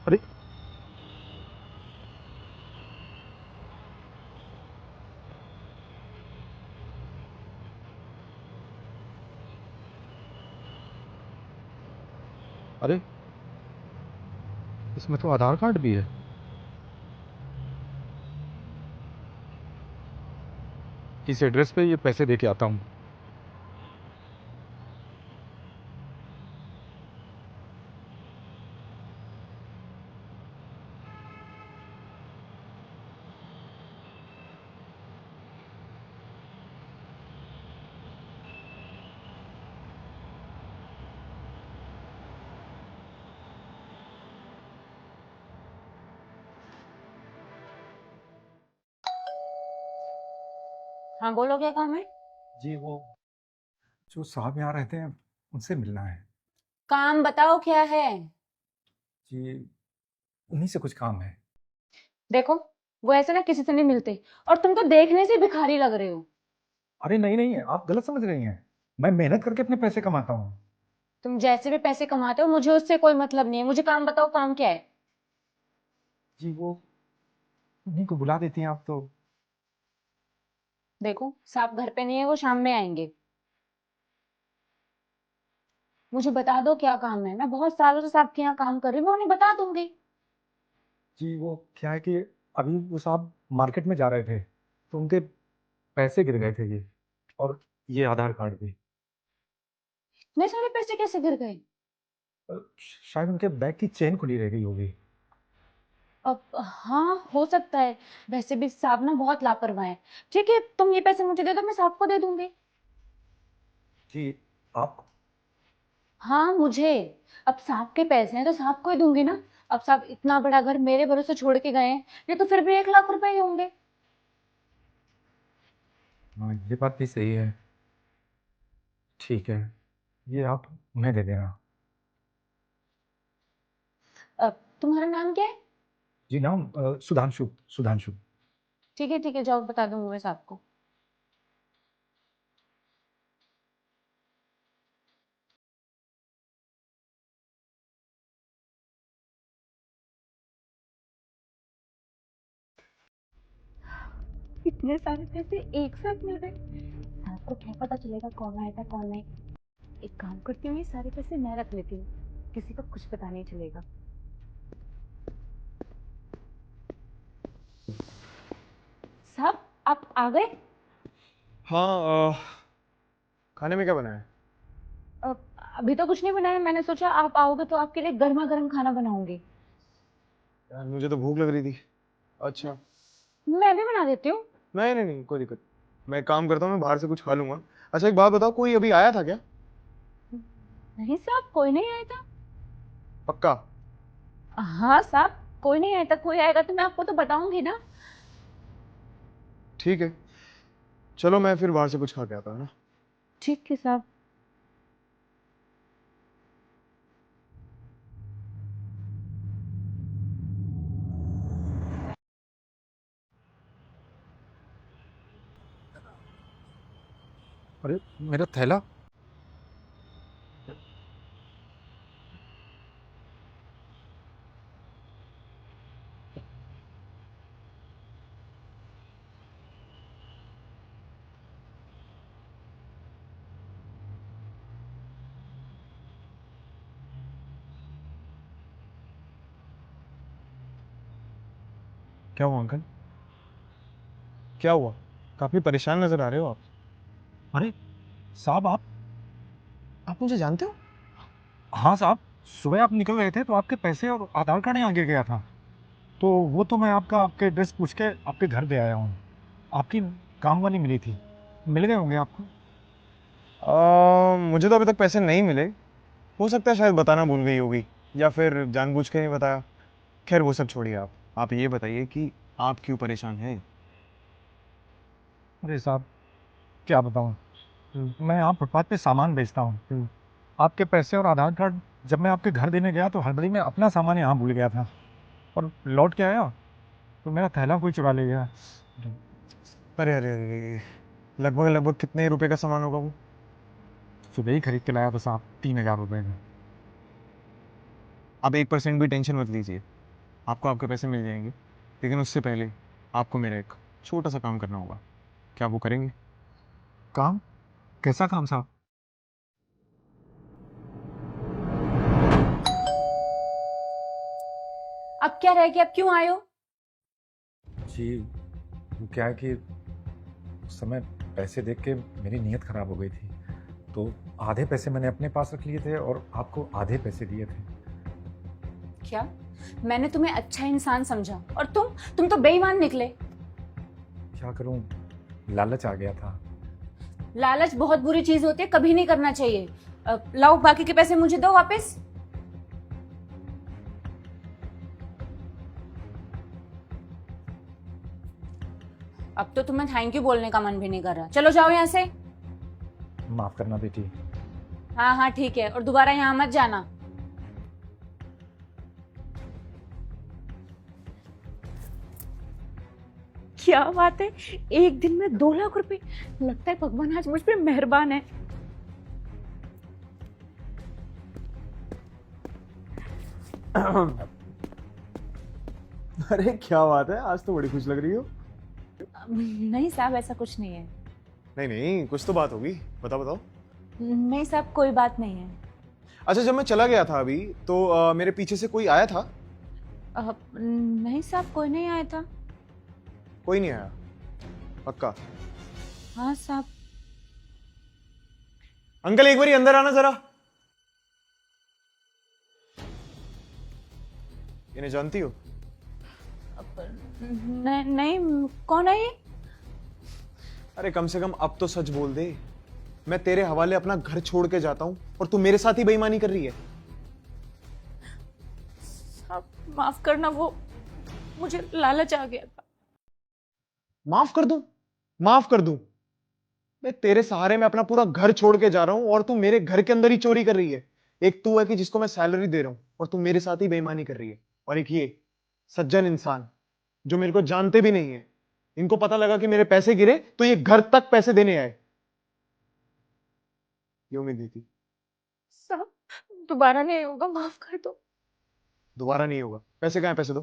अरे अरे, इसमें तो आधार कार्ड भी है। इस एड्रेस पे ये पैसे दे के आता हूँ। हाँ बोलो, क्या काम है? जी वो जो साहब यहाँ रहते हैं उनसे मिलना है। काम बताओ क्या है। जी उन्हीं से कुछ काम है। देखो, वो ऐसे ना किसी से नहीं मिलते, और तुम तो देखने से भिखारी लग रहे हो। अरे नहीं नहीं, आप गलत समझ रही हैं। मैं मेहनत करके अपने पैसे कमाता हूँ। तुम जैसे भी पैसे कमाते हो, मुझे उससे कोई मतलब नहीं है। मुझे काम बताओ, काम क्या है? जी वो उन्हीं को बुला देती हैं आप तो। देखो, साहब घर पे नहीं है, वो शाम में आएंगे। मुझे बता दो क्या काम है। मैं बहुत सालों से साहब के यहाँ काम कर रही हूँ, मैं उन्हें बता दूंगी। जी वो क्या है कि अभी वो साहब मार्केट में जा रहे थे तो उनके पैसे गिर गए थे। ये और ये आधार कार्ड भी। इतने सारे पैसे कैसे गिर गए? अ, शायद उनके बैग की चेन खुली रह गई होगी। अब हाँ, हो सकता है। वैसे भी साहब ना बहुत लापरवाह है। ठीक है, तुम ये पैसे मुझे दे दो, मैं साहब को दे दूंगी। जी आप। हाँ, मुझे। अब साहब के पैसे हैं तो साहब को ही दूंगी ना। अब साहब इतना बड़ा घर मेरे भरोसे छोड़ के गए हैं, ये तो फिर भी 1 लाख रुपए ही होंगे। हाँ ये बात भी सही है। ठीक है, ये आप उन्हें दे देना। अब तुम्हारा नाम क्या है? जी नाम सुधांशु। सुधांशु। ठीक है, जाओ बता दूंगी मैं साहब को। इतने सारे पैसे एक साथ मिल गए। साहब को क्या पता चलेगा कौन आया था कौन नहीं। एक काम करती हूँ, ये सारे पैसे मैं रख लेती हूँ। किसी को कुछ पता नहीं चलेगा। साहब, आप आ गए? हाँ। खाने में क्या बना है? अब अभी तो कुछ नहीं बनाया। मैंने सोचा आप आओगे तो आपके लिए गर्मा गर्म खाना बनाऊंगी। यार मुझे तो भूख लग रही थी। अच्छा। मैं भी बना देती हूँ। नहीं नहीं नहीं, कोई दिक्कत नहीं। मैं एक काम करता हूँ, मैं बाहर से कुछ खा लूंगा। अच्छा एक बात बताओ, कोई अभी आया था क्या? नहीं साहब, कोई नहीं आया था। पक्का? हाँ साहब, कोई नहीं आया था। कोई आएगा तो मैं आपको तो बताऊंगी ना। ठीक है, चलो मैं फिर बाहर से कुछ खा के आता हूँ ना। ठीक है साहब। अरे मेरा थैला। क्या हुआ अंकल? क्या हुआ? काफी परेशान नजर आ रहे हो आप। अरे साहब आप मुझे जानते हो? हाँ साहब, सुबह आप निकल रहे थे तो आपके पैसे और आधार कार्ड यहाँ गिर गया था। तो वो तो मैं आपके एड्रेस पूछ के आपके घर दे आया हूँ। आपकी काम वाली मिली थी, मिल गए होंगे आपको। मुझे तो अभी तक पैसे नहीं मिले। हो सकता है शायद बताना भूल गई होगी, या फिर जानबूझ के नहीं बताया। खैर वो सब छोड़िए, आप ये बताइए कि आप क्यों परेशान हैं? अरे साहब क्या बताऊँ, मैं यहाँ फुटपाथ पे सामान बेचता हूँ। आपके पैसे और आधार कार्ड जब मैं आपके घर देने गया तो हड़बड़ी में अपना सामान यहाँ भूल गया था, और लौट के आया तो मेरा थैला कोई चुरा ले गया। अरे अरे अरे, लगभग लगभग कितने रुपए का सामान होगा वो? सुबह ही खरीद के लाया था साहब, 3,000 रुपये में। आप 1% भी टेंशन मत लीजिए। आपको आपके पैसे मिल जाएंगे, लेकिन उससे पहले आपको मेरा एक छोटा सा काम करना होगा। क्या वो करेंगे? काम? कैसा काम साहब? अब क्या रह गया, अब क्यों आए हो? जी, वो क्या है कि उस समय पैसे देख के मेरी नीयत खराब हो गई थी, तो आधे पैसे मैंने अपने पास रख लिए थे और आपको आधे पैसे दिए थे। क्या मैंने तुम्हें अच्छा इंसान समझा और तुम तो बेईमान निकले। क्या करूं, लालच आ गया था। लालच बहुत बुरी चीज होती है, कभी नहीं करना चाहिए। लाओ बाकी के पैसे मुझे दो वापस। अब तो तुम्हें थैंक यू बोलने का मन भी नहीं कर रहा। चलो जाओ यहाँ से। माफ करना बेटी। हाँ हाँ ठीक है, और दोबारा यहाँ मत जाना। क्या बात है, एक दिन में 2 लाख रुपए! लगता है भगवान आज मुझ पे मेहरबान है। अरे क्या बात है, आज तो बड़ी खुश लग रही हो। नहीं साहब, ऐसा कुछ नहीं है। नहीं नहीं, कुछ तो बात होगी, बताओ बताओ। नहीं साहब, कोई बात नहीं है। अच्छा, जब मैं चला गया था अभी तो मेरे पीछे से कोई आया था? नहीं साहब, कोई नहीं आया था। कोई नहीं आया? पक्का? हाँ साहब। अंकल एक बारी अंदर आना जरा। इन्हें जानती हो? नहीं नहीं, कौन है ये? अरे कम से कम अब तो सच बोल दे। मैं तेरे हवाले अपना घर छोड़ के जाता हूं और तू मेरे साथ ही बेईमानी कर रही है। साहब माफ करना, वो मुझे लालच आ गया था। माफ कर दूं? माफ कर दूं? मैं तेरे सहारे में अपना पूरा घर छोड़ के जा रहा हूं और तू मेरे घर के अंदर ही चोरी कर रही है। एक तू है कि जिसको मैं सैलरी दे रहा हूं और तू मेरे साथ ही बेईमानी कर रही है, और एक ये सज्जन इंसान जो मेरे को जानते भी नहीं है, इनको पता लगा कि मेरे पैसे गिरे तो ये घर तक पैसे देने आए। ये उम्मीद नहीं थी। साहब दोबारा नहीं होगा, माफ कर दो। दोबारा नहीं होगा? पैसे कहां है? पैसे दो।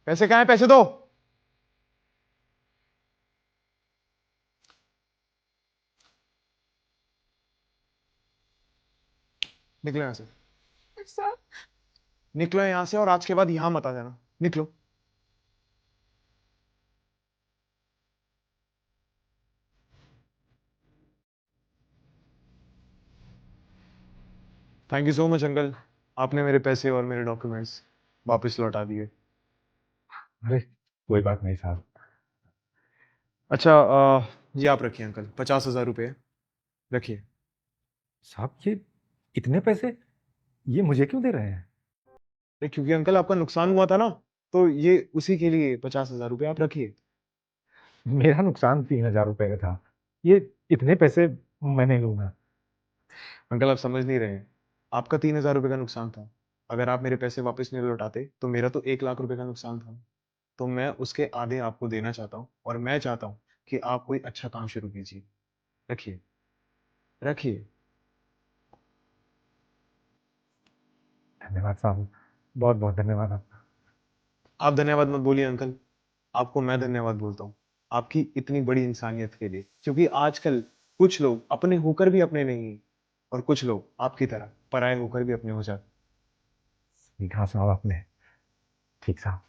पैसे कहां है? पैसे दो। निकलो यहां से। साहब निकलो यहां से, और आज के बाद यहां मत आ जाना। निकलो। Thank you so much uncle, आपने मेरे पैसे और मेरे डॉक्यूमेंट्स वापस लौटा दिए। अरे कोई बात नहीं साहब। अच्छा, ये आप रखिए अंकल, 50,000 रुपये रखिए। साहब ये इतने पैसे ये मुझे क्यों दे रहे हैं? नहीं, क्योंकि अंकल आपका नुकसान हुआ था ना, तो ये उसी के लिए 50,000 रुपये आप रखिए। मेरा नुकसान 3,000 रुपए का था, ये इतने पैसे मैं नहीं लूंगा। अंकल आप समझ नहीं रहे हैं, आपका 3,000 रुपये का नुकसान था। अगर आप मेरे पैसे वापस नहीं लौटाते तो मेरा तो 1 लाख रुपए का नुकसान था। तो मैं उसके आधे आपको देना चाहता हूँ, और मैं चाहता हूँ कि आप कोई अच्छा काम शुरू कीजिए। रखिए, रखिए। धन्यवाद साहब, बहुत बहुत धन्यवाद आपका। आप धन्यवाद मत बोलिए अंकल, आपको मैं धन्यवाद बोलता हूँ, आपकी इतनी बड़ी इंसानियत के लिए। क्योंकि आजकल कुछ लोग अपने होकर भी अपने नहीं हैं, और कुछ लोग आपकी तरह पराये होकर भी अपने हो जाते हैं। ठीक, हाँ साहब आपने ठीक साहब।